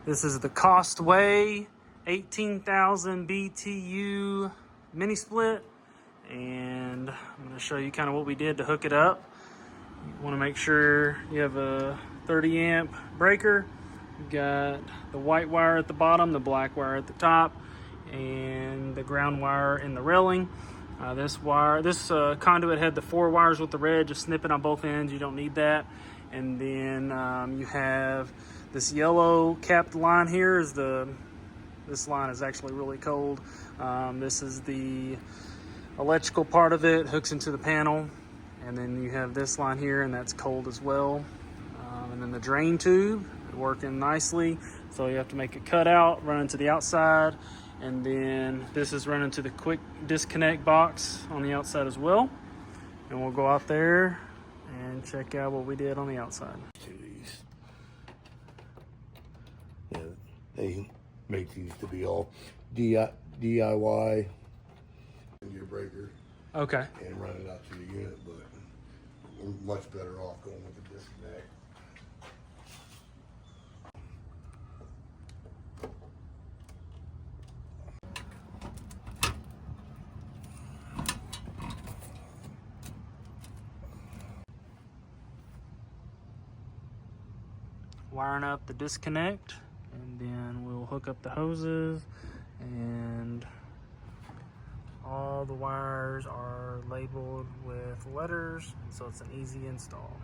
This is the Costway 18,000 BTU mini split, and I'm going to show you kind of what we did to hook it up. You want to make sure you have a 30 amp breaker. You've got the white wire at the bottom, the black wire at the top, and the ground wire in the railing. This conduit had the 4 wires with the red. Just snip it on both ends. You don't need that. And then you have this yellow capped line here. This line is actually really cold. This is the electrical part of it, hooks into the panel. And then you have this line here, and that's cold as well. And then the drain tube working nicely. So you have to make a cutout, run into the outside. And then this is running to the quick disconnect box on the outside as well. And we'll go out there and check out what we did on the outside. Yeah, they make these to be all DIY in your breaker. Okay. And run it out to the unit, but we're much better off going with the disconnect. Wiring up the disconnect, and then we'll hook up the hoses, and all the wires are labeled with letters, so it's an easy install.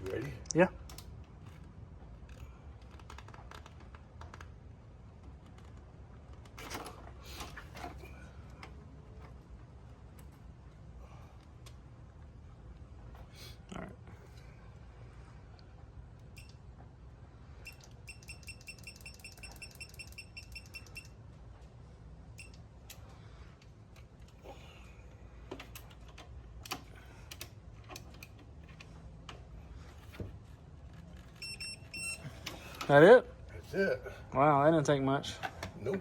Ready? Yeah. All right. That it? That's it. Wow, that didn't take much. Nope.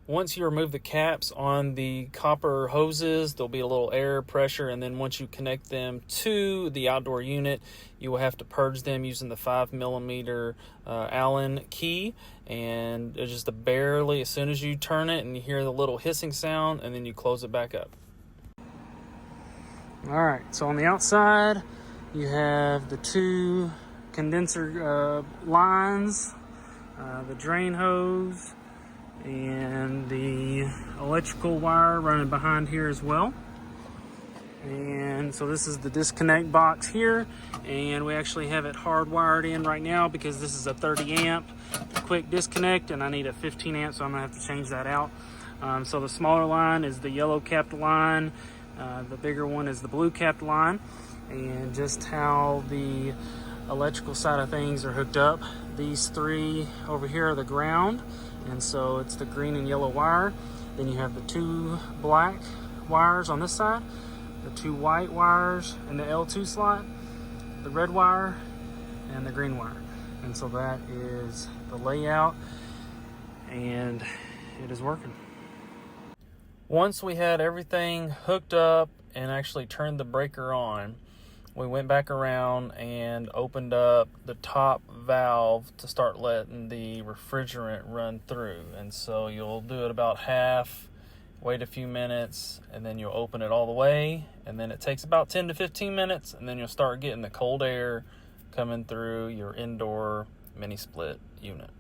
Once you remove the caps on the copper hoses, there'll be a little air pressure, and then once you connect them to the outdoor unit, you will have to purge them using the 5mm Allen key, and it's just barely, as soon as you turn it and you hear the little hissing sound, and then you close it back up. All right, so on the outside, you have the 2 condenser lines, the drain hose, and the electrical wire running behind here as well. And so this is the disconnect box here, and we actually have it hardwired in right now because this is a 30 amp quick disconnect, and I need a 15 amp, so I'm gonna have to change that out. So the smaller line is the yellow capped line, the bigger one is the blue capped line, and just how the electrical side of things are hooked up. These 3 over here are the ground, and so it's the green and yellow wire. Then you have the 2 black wires on this side, the 2 white wires in the L2 slot, the red wire, and the green wire. And so that is the layout, and it is working. Once we had everything hooked up and actually turned the breaker on, we went back around and opened up the top valve to start letting the refrigerant run through. And so you'll do it about half, wait a few minutes, and then you'll open it all the way. And then it takes about 10 to 15 minutes, and then you'll start getting the cold air coming through your indoor mini split unit.